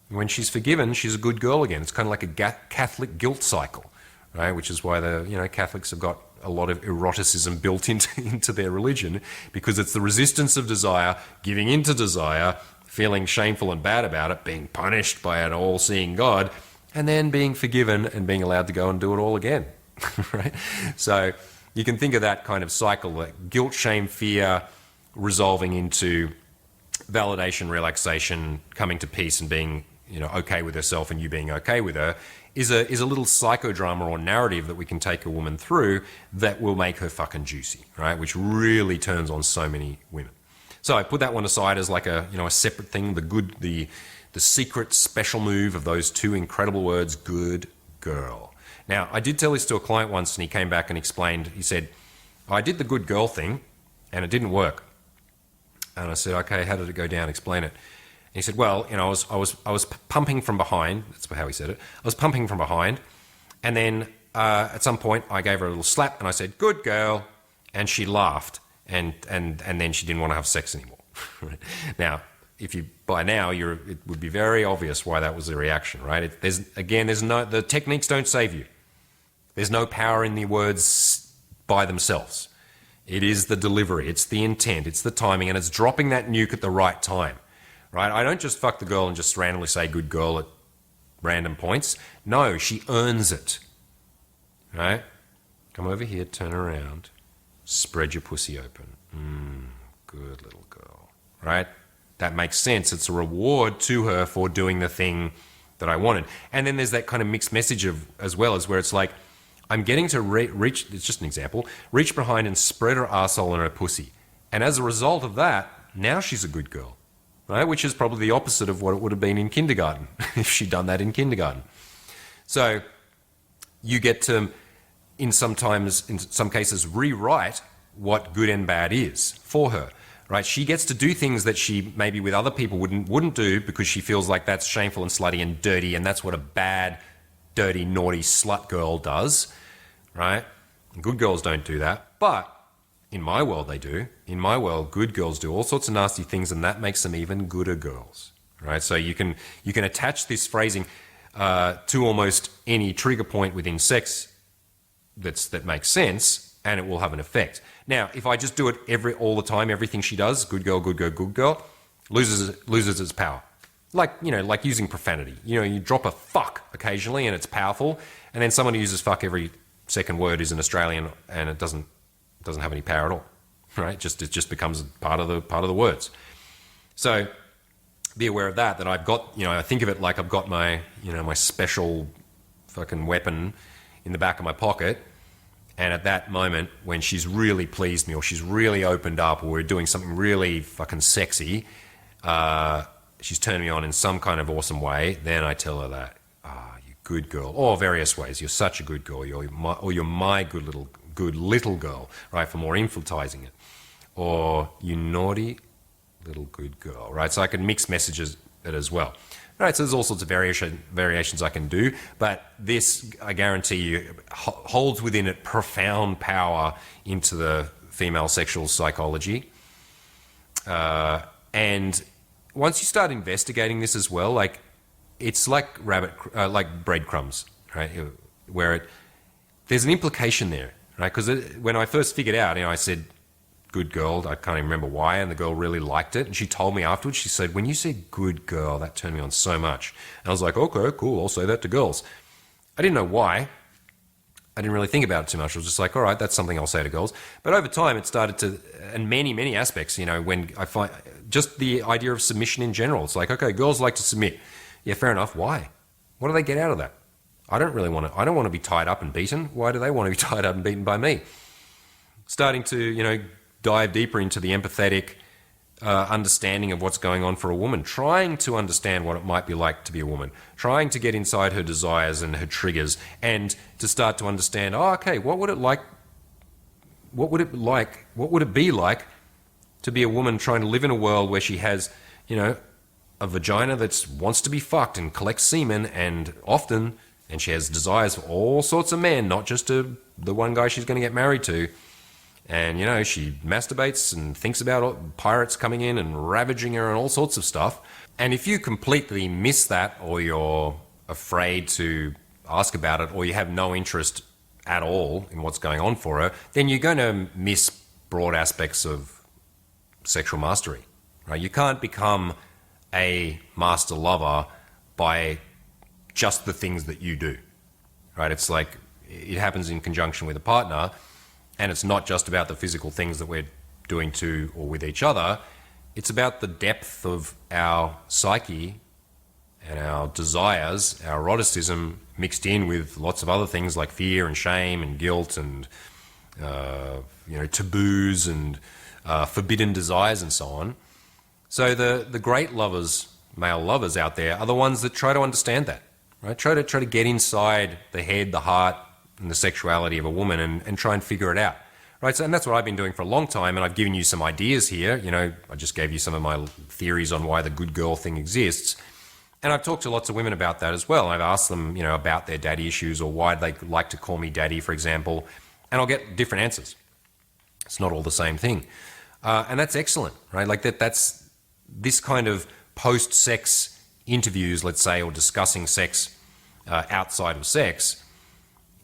When she's forgiven, she's a good girl again. It's kind of like a Catholic guilt cycle, right? Which is why the Catholics have got a lot of eroticism built into their religion, because it's the resistance of desire, giving into desire, feeling shameful and bad about it, being punished by an all-seeing God, and then being forgiven and being allowed to go and do it all again, right? So you can think of that kind of cycle, like guilt, shame, fear, resolving into validation, relaxation, coming to peace and being, okay with herself and you being okay with her, is a little psychodrama or narrative that we can take a woman through that will make her fucking juicy, right? Which really turns on so many women. So I put that one aside as like a separate thing, the secret special move of those two incredible words, good girl. Now, I did tell this to a client once and he came back and explained, he said, I did the good girl thing and it didn't work. And I said, okay, how did it go down? Explain it. And he said, well, I was pumping from behind. That's how he said it. I was pumping from behind. And then at some point I gave her a little slap and I said, good girl. And she laughed. And then she didn't want to have sex anymore. Now, by now, it would be very obvious why that was the reaction, right? The techniques don't save you. There's no power in the words by themselves. It is the delivery, it's the intent, it's the timing, and it's dropping that nuke at the right time, right? I don't just fuck the girl and just randomly say good girl at random points. No, she earns it, right? Come over here, turn around, spread your pussy open. Good little girl, right? That makes sense. It's a reward to her for doing the thing that I wanted. And then there's that kind of mixed message as well, as where it's like, I'm getting to reach, it's just an example, reach behind and spread her arsehole on her pussy. And as a result of that, now she's a good girl, right? Which is probably the opposite of what it would have been in kindergarten, if she'd done that in kindergarten. So you get to, in some cases, rewrite what good and bad is for her, right? She gets to do things that she maybe with other people wouldn't do because she feels like that's shameful and slutty and dirty, and that's what a bad, dirty, naughty slut girl does, right? Good girls don't do that, but in my world they do. In my world, good girls do all sorts of nasty things, and that makes them even gooder girls, right? So you can attach this phrasing to almost any trigger point within sex that makes sense, and it will have an effect. Now, if I just do it all the time, everything she does, good girl, good girl, good girl, loses its power. Like using profanity. You drop a fuck occasionally and it's powerful, and then someone who uses fuck every second word is an Australian and it doesn't have any power at all, right? It just becomes part of the words. So be aware of that I've got, I think of it like I've got my, my special fucking weapon in the back of my pocket. And at that moment, when she's really pleased me or she's really opened up or we're doing something really fucking sexy, she's turned me on in some kind of awesome way, then I tell her that, you good girl, or various ways. You're such a good girl. You're my good little girl, right, for more infantizing it. Or you naughty little good girl, right? So I can mix messages it as well. Right, so there's all sorts of variations I can do, but this, I guarantee you, holds within it profound power into the female sexual psychology. And once you start investigating this as well, like it's like like breadcrumbs, right? Where there's an implication there, right? Because when I first figured out, I said, good girl, I can't even remember why, and the girl really liked it. And she told me afterwards, she said, when you said good girl, that turned me on so much. And I was like, okay, cool, I'll say that to girls. I didn't know why. I didn't really think about it too much. I was just like, all right, that's something I'll say to girls. But over time, it started to, and many, many aspects, when I find, just the idea of submission in general. It's like, okay, girls like to submit. Yeah, fair enough. Why? What do they get out of that? I don't want to be tied up and beaten. Why do they want to be tied up and beaten by me? Starting to, dive deeper into the empathetic understanding of what's going on for a woman, trying to understand what it might be like to be a woman, trying to get inside her desires and her triggers, and to start to understand, what would it be like to be a woman trying to live in a world where she has, a vagina that wants to be fucked and collects semen, and she has desires for all sorts of men, not just the one guy she's going to get married to. And, she masturbates and thinks about pirates coming in and ravaging her and all sorts of stuff. And if you completely miss that, or you're afraid to ask about it, or you have no interest at all in what's going on for her, then you're going to miss broad aspects of sexual mastery. Right? You can't become a master lover by just the things that you do. Right? It's like it happens in conjunction with a partner, and it's not just about the physical things that we're doing to or with each other. It's about the depth of our psyche and our desires, our eroticism, mixed in with lots of other things like fear and shame and guilt and taboos and forbidden desires and so on. So the great lovers, male lovers out there, are the ones that try to understand that, right? Try to get inside the head, the heart, and the sexuality of a woman and try and figure it out, right? So, and that's what I've been doing for a long time, and I've given you some ideas here. You know, I just gave you some of my theories on why the good girl thing exists. And I've talked to lots of women about that as well. I've asked them, you know, about their daddy issues or why they like to call me daddy, for example, and I'll get different answers. It's not all the same thing. And that's excellent, right? Like that's this kind of post-sex interviews, let's say, or discussing sex outside of sex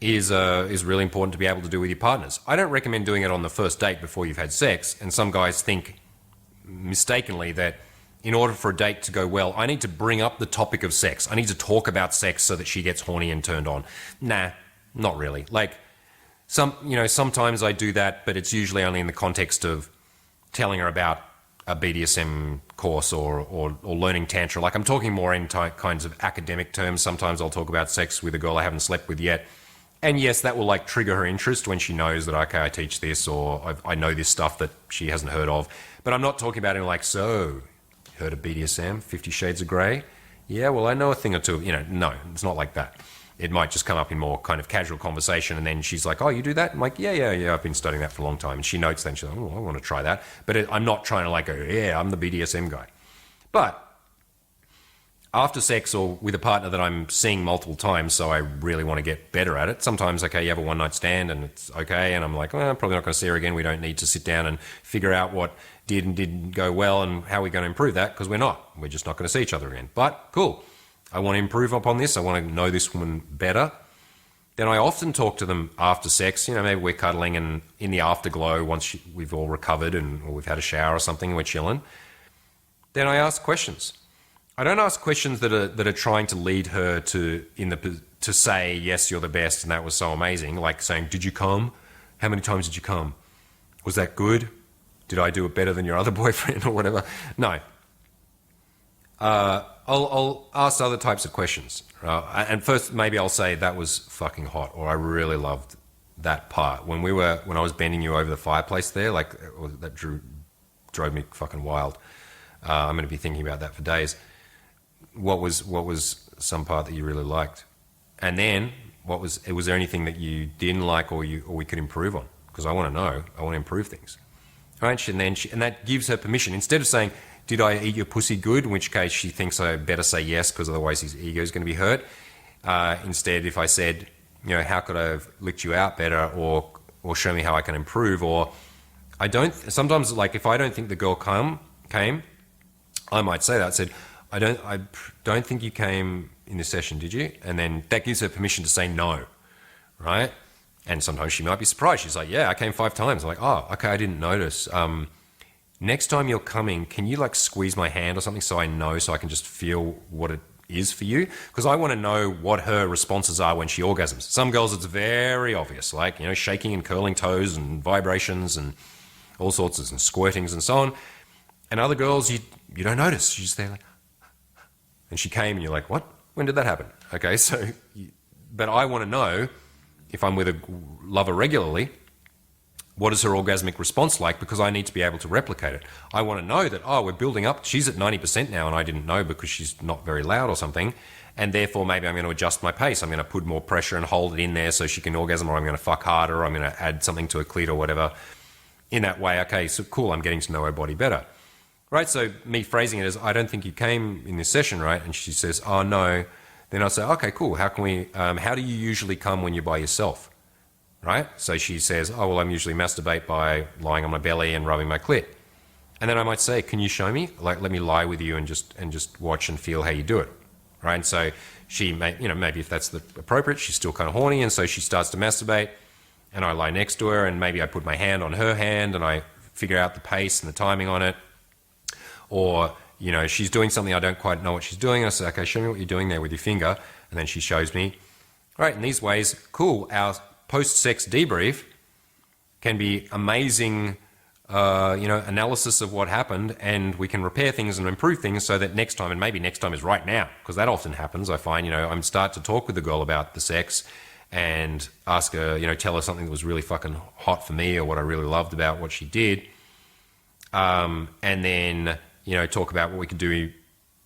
is really important to be able to do with your partners. I don't recommend doing it on the first date before you've had sex, and some guys think mistakenly that in order for a date to go well, I need to bring up the topic of sex. I need to talk about sex so that she gets horny and turned on. Nah, not really. Like sometimes I do that, but it's usually only in the context of telling her about a BDSM course or learning Tantra. Like I'm talking more in kinds of academic terms. Sometimes I'll talk about sex with a girl I haven't slept with yet. And yes, that will like trigger her interest when she knows that, okay, I teach this or I know this stuff that she hasn't heard of. But I'm not talking about it like, so, heard of BDSM, 50 Shades of Grey? Yeah, well, I know a thing or two. You know, no, it's not like that. It might just come up in more kind of casual conversation, and then she's like, oh, you do that? I'm like, yeah, I've been studying that for a long time. And she notes then, she's like, oh, I want to try that. But I'm not trying to like go, yeah, I'm the BDSM guy. But after sex or with a partner that I'm seeing multiple times, so I really want to get better at it, sometimes, okay, you have a one-night stand and it's okay, and I'm like, well, I'm probably not going to see her again. We don't need to sit down and figure out what did and didn't go well and how we're going to improve that, because we're not. We're just not going to see each other again. But cool. I want to improve upon this. I want to know this woman better. Then I often talk to them after sex. You know, maybe we're cuddling and in the afterglow, once we've all recovered or we've had a shower or something and we're chilling, then I ask questions. I don't ask questions that are trying to lead her to say, yes, you're the best and that was so amazing. Like saying, did you come? How many times did you come? Was that good? Did I do it better than your other boyfriend or whatever? No. I'll ask other types of questions. And first, maybe I'll say that was fucking hot, or I really loved that part. When I was bending you over the fireplace there, like that drove me fucking wild. I'm going to be thinking about that for days. What was some part that you really liked? And then was there anything that you didn't like or we could improve on? Because I want to know. I want to improve things. Right? And that gives her permission. Instead of saying, did I eat your pussy good? In which case she thinks I better say yes, because otherwise his ego is going to be hurt. Instead, if I said, you know, how could I have licked you out better, or show me how I can improve, or sometimes like if I don't think the girl came, I might say that. I said, I don't think you came in this session, did you? And then that gives her permission to say no, right? And sometimes she might be surprised. She's like, yeah, I came 5 times. I'm like, oh, okay, I didn't notice. Next time you're coming, can you like squeeze my hand or something so I know, so I can just feel what it is for you? Because I want to know what her responses are when she orgasms. Some girls, it's very obvious, like, you know, shaking and curling toes and vibrations and all sorts of and squirtings and so on. And other girls, you don't notice. She's just there like, and she came and you're like, what? When did that happen? Okay, so, but I want to know if I'm with a lover regularly, what is her orgasmic response like? Because I need to be able to replicate it. I want to know that, oh, we're building up. She's at 90% now and I didn't know because she's not very loud or something. And therefore, maybe I'm going to adjust my pace. I'm going to put more pressure and hold it in there so she can orgasm, or I'm going to fuck harder, or I'm going to add something to her clit or whatever. In that way, okay, so cool, I'm getting to know her body better. Right, so me phrasing it as, I don't think you came in this session, right? And she says, oh, no. Then I'll say, okay, cool, how do you usually come when you're by yourself? Right? So she says, oh, well, I'm usually masturbate by lying on my belly and rubbing my clit. And then I might say, can you show me? Like, let me lie with you and just watch and feel how you do it. Right? And so she may, maybe if that's the appropriate, she's still kind of horny, and so she starts to masturbate, and I lie next to her, and maybe I put my hand on her hand, and I figure out the pace and the timing on it. Or, she's doing something I don't quite know what she's doing. I say, okay, show me what you're doing there with your finger. And then she shows me. Right, in these ways, cool, our post-sex debrief can be amazing, analysis of what happened, and we can repair things and improve things so that next time, and maybe next time is right now, because that often happens. I find, I'm start to talk with the girl about the sex and ask her, tell her something that was really fucking hot for me or what I really loved about what she did. And then, talk about what we could do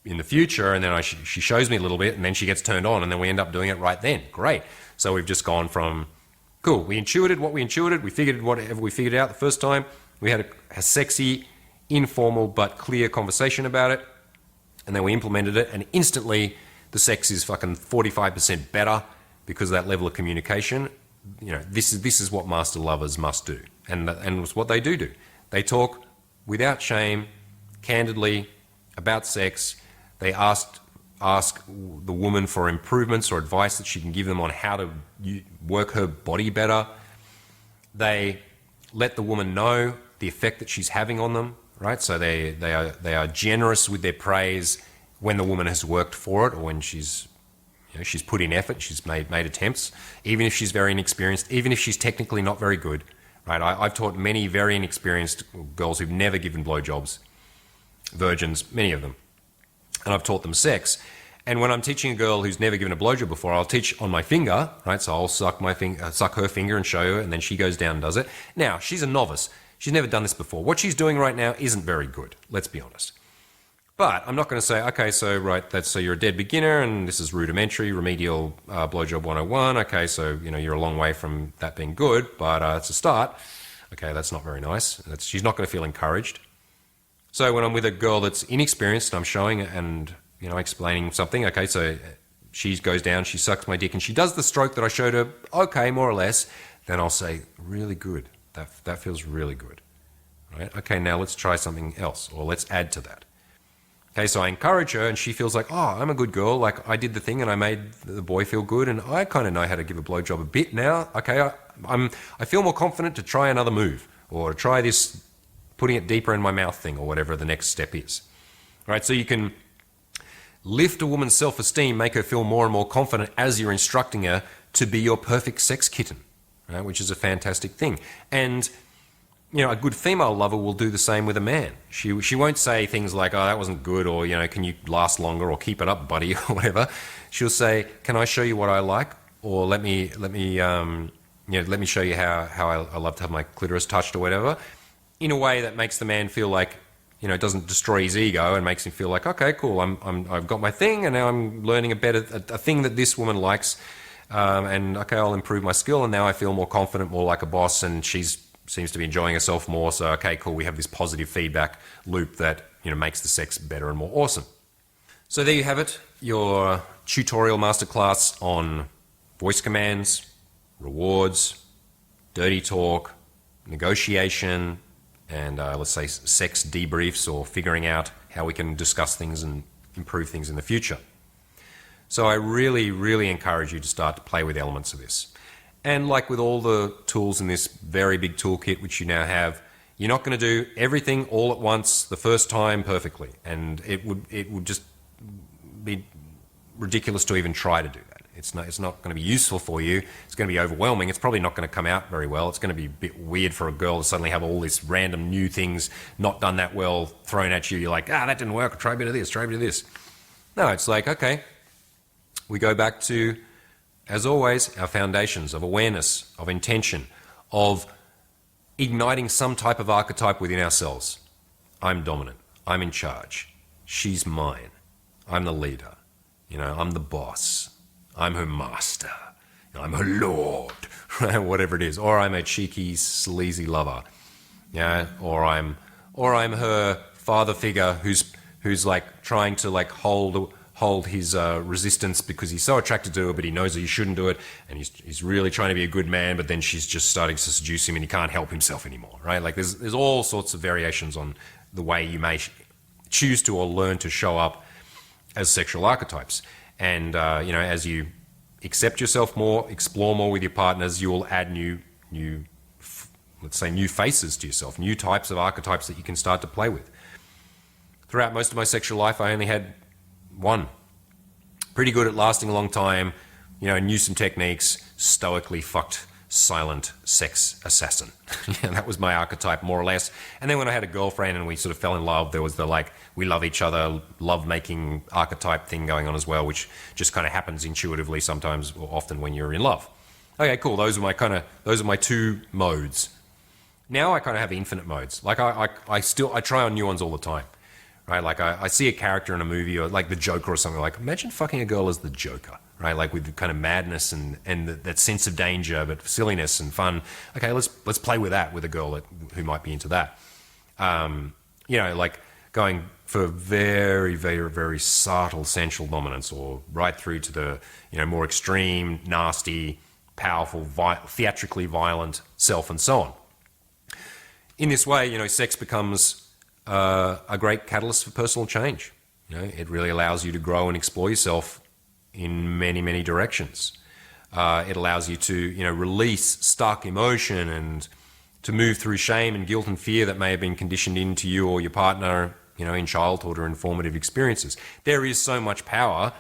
in the future. And then she shows me a little bit, and then she gets turned on, and then we end up doing it right then. Great. So we've just gone from, cool, we intuited what we intuited. We figured whatever we figured out the first time. We had a sexy, informal, but clear conversation about it. And then we implemented it, and instantly the sex is fucking 45% better because of that level of communication. This is what master lovers must do. And it's what they do. They talk without shame, candidly, about sex. They ask the woman for improvements or advice that she can give them on how to work her body better. They let the woman know the effect that she's having on them, right? So they are generous with their praise when the woman has worked for it, or when she's put in effort, she's made attempts, even if she's very inexperienced, even if she's technically not very good, right? I've taught many very inexperienced girls who've never given blowjobs, virgins, many of them, and I've taught them sex. And when I'm teaching a girl who's never given a blowjob before, I'll teach on my finger, right? So I'll suck her finger and show her, and then she goes down and does it. Now, she's a novice. She's never done this before. What she's doing right now isn't very good, let's be honest. But I'm not going to say, okay, so you're a dead beginner, and this is rudimentary, remedial blowjob 101. Okay, so you're a long way from that being good, but it's a start. Okay, that's not very nice. She's not going to feel encouraged. So when I'm with a girl that's inexperienced, I'm showing and explaining something. Okay, so she goes down, she sucks my dick, and she does the stroke that I showed her. Okay, more or less. Then I'll say, really good. That feels really good. Right? Okay, now let's try something else, or let's add to that. Okay, so I encourage her, and she feels like, oh, I'm a good girl. Like, I did the thing, and I made the boy feel good, and I kind of know how to give a blowjob a bit now. Okay, I feel more confident to try another move, or try this putting it deeper in my mouth thing, or whatever the next step is. Right, so you can lift a woman's self-esteem, make her feel more and more confident as you're instructing her to be your perfect sex kitten, right, which is a fantastic thing. And a good female lover will do the same with a man. She won't say things like, oh, that wasn't good, or, can you last longer, or keep it up, buddy, or whatever. She'll say, can I show you what I like? Or let me show you how I love to have my clitoris touched, or whatever, in a way that makes the man feel like, it doesn't destroy his ego, and makes him feel like, okay, cool, I've got my thing, and now I'm learning a thing that this woman likes, and okay, I'll improve my skill, and now I feel more confident, more like a boss, and she's seems to be enjoying herself more. So, okay, cool, we have this positive feedback loop that, makes the sex better and more awesome. So there you have it, your tutorial masterclass on voice commands, rewards, dirty talk, negotiation, and let's say sex debriefs, or figuring out how we can discuss things and improve things in the future. So I really, really encourage you to start to play with elements of this. And like with all the tools in this very big toolkit, which you now have, you're not going to do everything all at once the first time perfectly. And it would just be ridiculous to even try to do that. It's not going to be useful for you. It's going to be overwhelming. It's probably not going to come out very well. It's going to be a bit weird for a girl to suddenly have all these random new things not done that well thrown at you. You're like, that didn't work. Try a bit of this, try a bit of this. No, it's like, okay, we go back to, as always, our foundations of awareness, of intention, of igniting some type of archetype within ourselves. I'm dominant. I'm in charge. She's mine. I'm the leader. I'm the boss. I'm her master. I'm her lord. Whatever it is. Or I'm a cheeky, sleazy lover. Yeah. Or I'm her father figure who's like trying to like hold his resistance because he's so attracted to her, but he knows that he shouldn't do it, and he's really trying to be a good man, but then she's just starting to seduce him, and he can't help himself anymore, right? Like there's all sorts of variations on the way you may choose to or learn to show up as sexual archetypes. And, as you accept yourself more, explore more with your partners, you will add let's say, new faces to yourself, new types of archetypes that you can start to play with. Throughout most of my sexual life, I only had one. Pretty good at lasting a long time, knew some techniques, stoically fucked, silent sex assassin. That was my archetype, more or less. And then when I had a girlfriend and we sort of fell in love, there was the we love each other, love-making archetype thing going on as well, which just kind of happens intuitively sometimes or often when you're in love. Okay, cool. Those are my two modes. Now I kind of have infinite modes. I try on new ones all the time. Right, I see a character in a movie or like the Joker or something. Like, imagine fucking a girl as the Joker, right? Like with the kind of madness and that sense of danger, but silliness and fun. Okay, let's play with that with a girl who might be into that. Like going for very, very, very subtle sensual dominance, or right through to the more extreme, nasty, powerful, theatrically violent self, and so on. In this way, sex becomes a great catalyst for personal change. It really allows you to grow and explore yourself in many, many directions. It allows you to, release stuck emotion and to move through shame and guilt and fear that may have been conditioned into you or your partner, in childhood or in formative experiences. There is so much power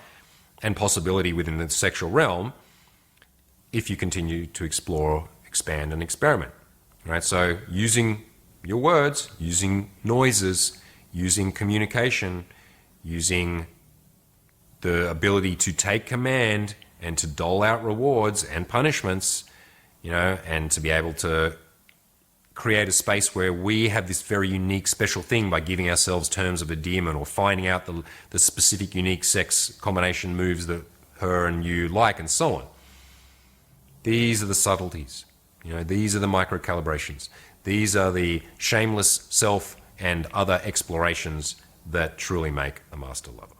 and possibility within the sexual realm if you continue to explore, expand, and experiment. Right? So using your words, using noises, using communication, using the ability to take command and to dole out rewards and punishments, and to be able to create a space where we have this very unique special thing by giving ourselves terms of endearment or finding out the specific unique sex combination moves that her and you like, and so on. These are the subtleties. These are the micro-calibrations. These are the shameless self and other explorations that truly make a master lover.